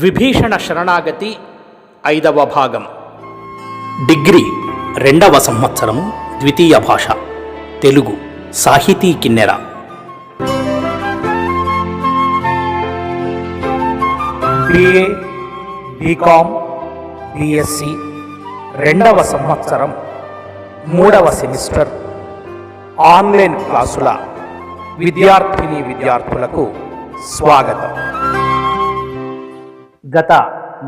విభీషణ శరణాగతి 5వ భాగం. డిగ్రీ 2వ సంవత్సరం, ద్వితీయ భాష తెలుగు, సాహితీ కిన్నెర. బిఏ, బీకామ్, బిఎస్సి 2వ సంవత్సరం, 3వ సెమిస్టర్ ఆన్లైన్ క్లాసుల విద్యార్థులకు స్వాగతం. గత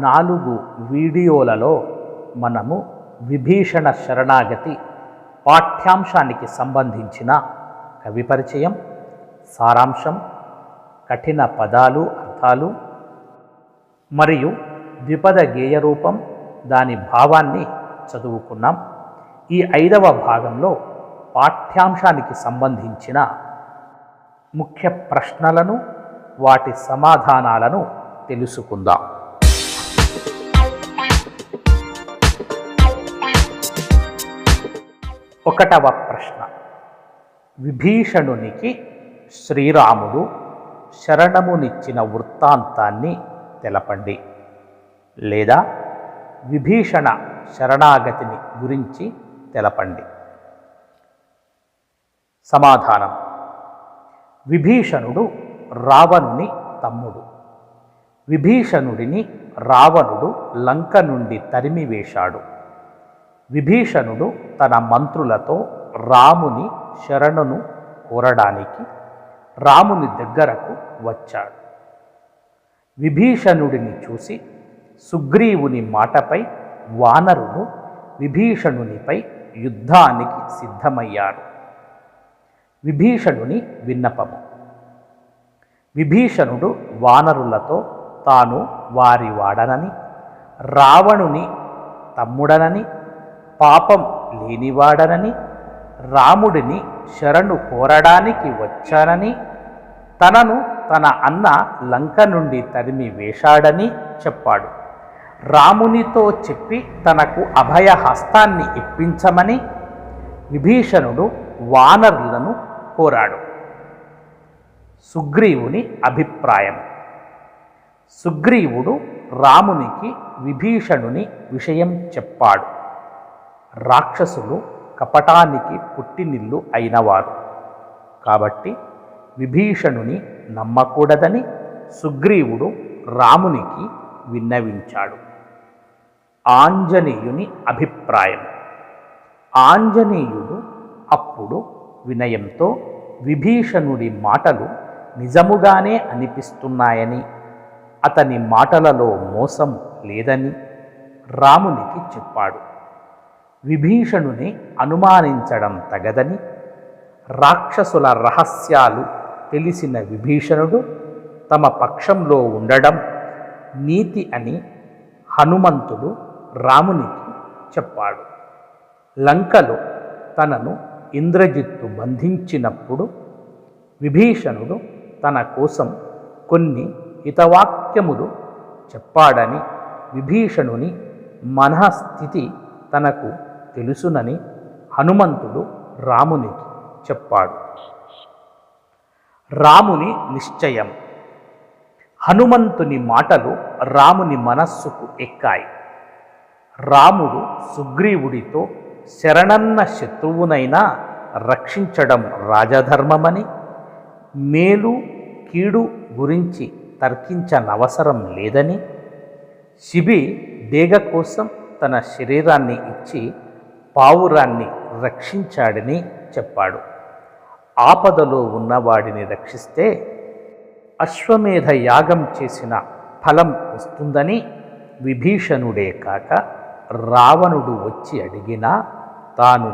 4 వీడియోలలో మనము విభీషణ శరణాగతి పాఠ్యాంశానికి సంబంధించిన కవి పరిచయం, సారాంశం, కఠిన పదాలు, అర్థాలు మరియు ద్విపద గేయ రూపం, దాని భావాన్ని చదువుకున్నాం. ఈ 5వ భాగంలో పాఠ్యాంశానికి సంబంధించిన ముఖ్య ప్రశ్నలను, వాటి సమాధానాలను తెలుసుకుందాం. ఒకటవ ప్రశ్న: విభీషణునికి శ్రీరాముడు శరణమునిచ్చిన వృత్తాంతాన్ని తెలపండి, లేదా విభీషణ శరణాగతిని గురించి తెలపండి. సమాధానం: విభీషణుడు రావణుని తమ్ముడు. విభీషణుడిని రావణుడు లంక నుండి తరిమివేశాడు. విభీషణుడు తన మంత్రులతో రాముని శరణును కోరడానికి రాముని దగ్గరకు వచ్చాడు. విభీషణుడిని చూసి సుగ్రీవుని మాటపై వానరులు విభీషణునిపై యుద్ధానికి సిద్ధమయ్యారు. విభీషణుని విన్నపము: విభీషణుడు వానరులతో తాను వారి వాడనని, రావణుని తమ్ముడనని, పాపం లేనివాడనని, రాముడిని శరణు కోరడానికి వచ్చానని, తనను తన అన్న లంక నుండి తరిమి వేశాడని చెప్పాడు. రామునితో చెప్పి తనకు అభయహస్తాన్ని ఇప్పించమని విభీషణుడు వానరులను కోరాడు. సుగ్రీవుని అభిప్రాయం: సుగ్రీవుడు రామునికి విభీషణుని విషయం చెప్పాడు. రాక్షసులు కపటానికి పుట్టినిల్లు అయినవారు కాబట్టి విభీషణుని నమ్మకూడదని సుగ్రీవుడు రామునికి విన్నవించాడు. ఆంజనేయుని అభిప్రాయం: ఆంజనేయుడు అప్పుడు వినయంతో విభీషణుడి మాటలు నిజముగానే అనిపిస్తున్నాయని, అతని మాటలలో మోసం లేదని రామునికి చెప్పాడు. విభీషణుని అనుమానించడం తగదని, రాక్షసుల రహస్యాలు తెలిసిన విభీషణుడు తమ పక్షంలో ఉండడం నీతి అని హనుమంతుడు రామునికి చెప్పాడు. లంకలో తనను ఇంద్రజిత్తు బంధించినప్పుడు విభీషణుడు తన కోసం కొన్ని హితవాక్యములు చెప్పాడని, విభీషణుని మనఃస్థితి తనకు తెలుసునని హనుమంతుడు రామునికి చెప్పాడు. రాముని నిశ్చయం: హనుమంతుని మాటలు రాముని మనస్సుకు ఎక్కాయి. రాముడు సుగ్రీవుడితో శరణన్న శత్రువునైనా రక్షించడం రాజధర్మమని, మేలు కీడు గురించి తర్కించనవసరం లేదని, శిబి డేగ కోసం తన శరీరాన్ని ఇచ్చి పావురాన్ని రక్షించాడని చెప్పాడు. ఆపదలో ఉన్నవాడిని రక్షిస్తే అశ్వమేధ యాగం చేసిన ఫలం వస్తుందని విభీషణుడే కాక రావణుడు వచ్చి అడిగినా తాను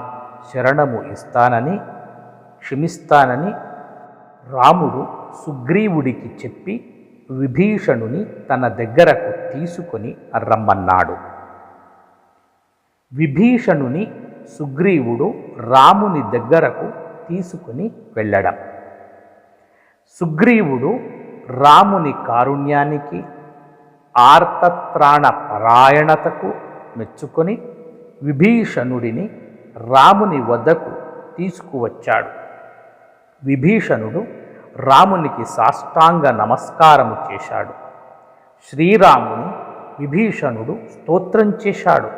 శరణము ఇస్తానని, క్షమిస్తానని రాముడు సుగ్రీవుడికి చెప్పి విభీషణుని తన దగ్గరకు తీసుకొని రమ్మన్నాడు. విభీషణుని సుగ్రీవుడు రాముని దగ్గరకు తీసుకుని వెళ్ళడం. సుగ్రీవుడు రాముని కారుణ్యానికి, ఆర్తత్రాణ పరాయణతకు మెచ్చుకొని విభీషణుడిని రాముని వద్దకు తీసుకువచ్చాడు. విభీషణుడు రామునికి సాష్టాంగ నమస్కారము చేశాడు. శ్రీరాముని విభీషణుడు స్తోత్రం చేశాడు.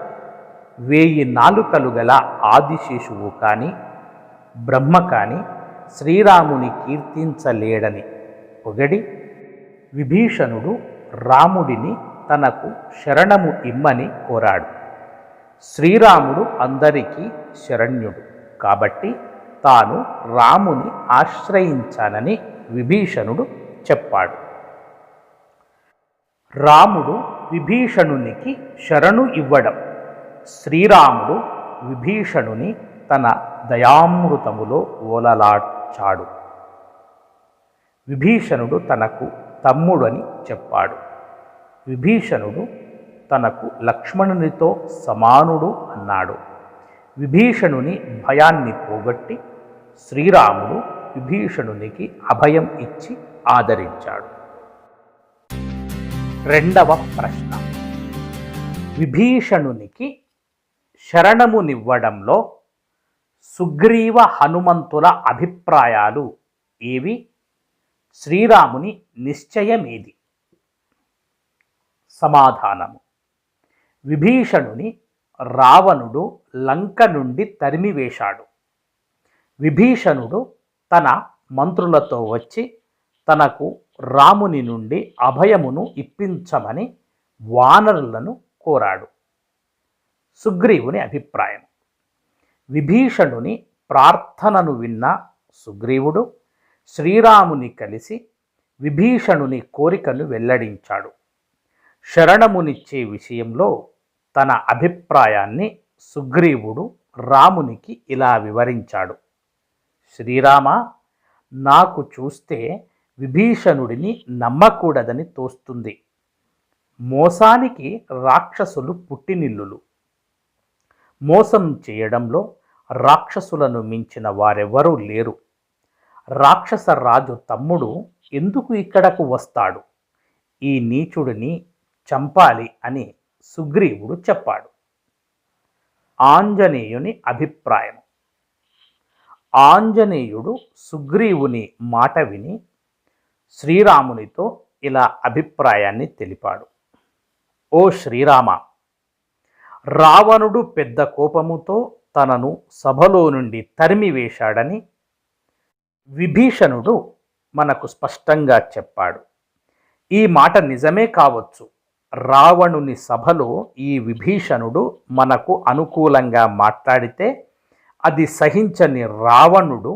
1000 నాలుకలు గల ఆదిశేషువు కాని బ్రహ్మ కాని శ్రీరాముని కీర్తించలేడని పొగడి విభీషణుడు రాముడిని తనకు శరణము ఇమ్మని కోరాడు. శ్రీరాముడు అందరికీ శరణ్యుడు కాబట్టి తాను రాముని ఆశ్రయించానని విభీషణుడు చెప్పాడు. రాముడు విభీషణునికి శరణు ఇవ్వడం. శ్రీరాముడు విభీషణుని తన దయామృతములో ఓలలాడ్చాడు. విభీషణుడు తనకు తమ్ముడని చెప్పాడు. విభీషణుడు తనకు లక్ష్మణునితో సమానుడు అన్నాడు. విభీషణుని భయాన్ని పోగొట్టి శ్రీరాముడు విభీషణునికి అభయం ఇచ్చి ఆదరించాడు. రెండవ ప్రశ్న, విభీషణునికి శరణమునివ్వడంలో సుగ్రీవ హనుమంతుల అభిప్రాయాలు ఏవి? శ్రీరాముని నిశ్చయమేది? సమాధానము: విభీషణుని రావణుడు లంక నుండి తరిమివేశాడు. విభీషణుడు తన మంత్రులతో వచ్చి తనకు రాముని నుండి అభయమును ఇప్పించమని వానరులను కోరాడు. సుగ్రీవుని అభిప్రాయం: విభీషణుని ప్రార్థనను విన్న సుగ్రీవుడు శ్రీరాముని కలిసి విభీషణుని కోరికను వెల్లడించాడు. శరణమునిచ్చే విషయంలో తన అభిప్రాయాన్ని సుగ్రీవుడు రామునికి ఇలా వివరించాడు. శ్రీరామ, నాకు చూస్తే విభీషణుడిని నమ్మకూడదని తోస్తుంది. మోసానికి రాక్షసులు పుట్టినిల్లులు. మోసం చేయడంలో రాక్షసులను మించిన వారెవరూ లేరు. రాక్షస రాజు తమ్ముడు ఎందుకు ఇక్కడకు వస్తాడు? ఈ నీచుడిని చంపాలి అని సుగ్రీవుడు చెప్పాడు. ఆంజనేయుని అభిప్రాయం: ఆంజనేయుడు సుగ్రీవుని మాట విని శ్రీరామునితో ఇలా అభిప్రాయాన్ని తెలిపాడు. ఓ శ్రీరామ, రావణుడు పెద్ద కోపముతో తనను సభలో నుండి తరిమివేశాడని విభీషణుడు మనకు స్పష్టంగా చెప్పాడు. ఈ మాట నిజమే కావచ్చు. రావణుని సభలో ఈ విభీషణుడు మనకు అనుకూలంగా మాట్లాడితే అది సహించని రావణుడు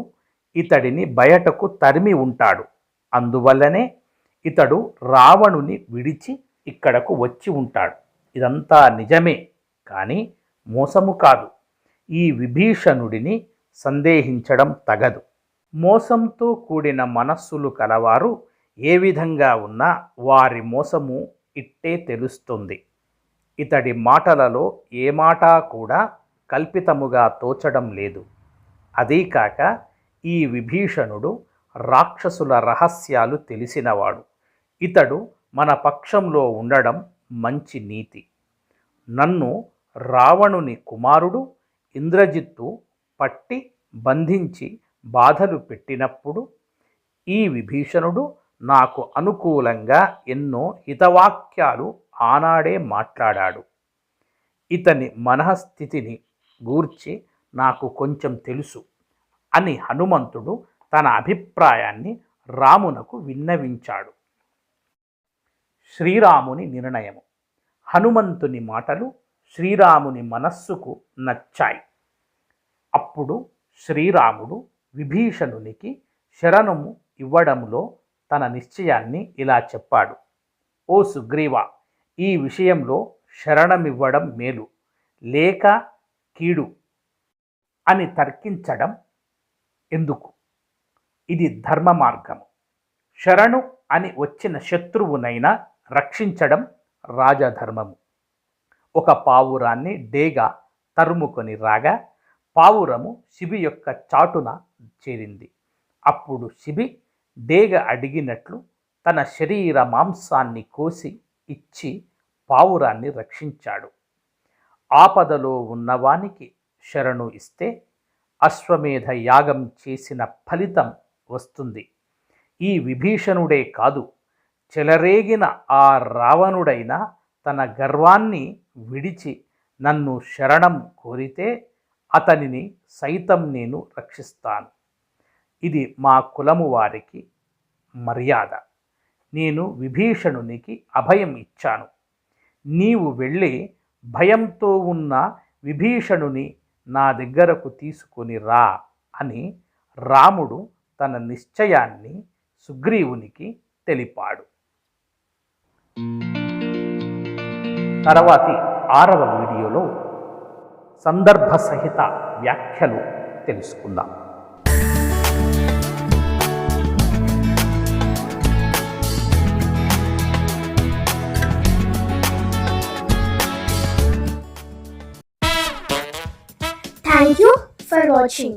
ఇతడిని బయటకు తరిమి ఉంటాడు. అందువల్లనే ఇతడు రావణుని విడిచి ఇక్కడకు వచ్చి ఉంటాడు. ఇదంతా నిజమే, కానీ మోసము కాదు. ఈ విభీషణుడిని సందేహించడం తగదు. మోసంతో కూడిన మనస్సులు కలవారు ఏ విధంగా ఉన్నా వారి మోసము ఇట్టే తెలుస్తుంది. ఇతడి మాటలలో ఏ మాట కూడా కల్పితముగా తోచడం లేదు. అదీకాక ఈ విభీషణుడు రాక్షసుల రహస్యాలు తెలిసినవాడు. ఇతడు మన పక్షంలో ఉండడం మంచి నీతి. నన్ను రావణుని కుమారుడు ఇంద్రజిత్తు పట్టి బంధించి బాధలు పెట్టినప్పుడు ఈ విభీషణుడు నాకు అనుకూలంగా ఎన్నో హితవాక్యాలు ఆనాడే మాట్లాడాడు. ఇతని మనఃస్థితిని గూర్చి నాకు కొంచెం తెలుసు అని హనుమంతుడు తన అభిప్రాయాన్ని రామునకు విన్నవించాడు. శ్రీరాముని నిర్ణయము. హనుమంతుని మాటలు శ్రీరాముని మనస్సుకు నచ్చాయి. అప్పుడు శ్రీరాముడు విభీషణునికి శరణము ఇవ్వడంలో తన నిశ్చయాన్ని ఇలా చెప్పాడు. ఓ సుగ్రీవ, ఈ విషయంలో శరణమివ్వడం మేలు లేక కీడు అని తర్కించడం ఎందుకు? ఇది ధర్మ మార్గము. శరణు అని వచ్చిన శత్రువునైనా రక్షించడం రాజధర్మము. ఒక పావురాన్ని డేగ తరుముకొని రాగా పావురము శిబి యొక్క చాటున చేరింది. అప్పుడు శిబి డేగ అడిగినట్లు తన శరీర మాంసాన్ని కోసి ఇచ్చి పావురాన్ని రక్షించాడు. ఆపదలో ఉన్నవానికి శరణు ఇస్తే అశ్వమేధ యాగం చేసిన ఫలితం వస్తుంది. ఈ విభీషణుడే కాదు, చెలరేగిన ఆ రావణుడైన తన గర్వాన్ని విడిచి నన్ను శరణం కోరితే అతనిని సైతం నేను రక్షిస్తాను. ఇది మా కులము వారికి మర్యాద. నేను విభీషణునికి అభయం ఇచ్చాను. నీవు వెళ్ళి భయంతో ఉన్న విభీషణుని నా దగ్గరకు తీసుకొని రా అని రాముడు తన నిశ్చయాన్ని సుగ్రీవునికి తెలిపాడు. తర్వాతి 6వ వీడియోలో సందర్భ సహిత వ్యాఖ్యలు తెలుసుకుందాం. Thank you for watching.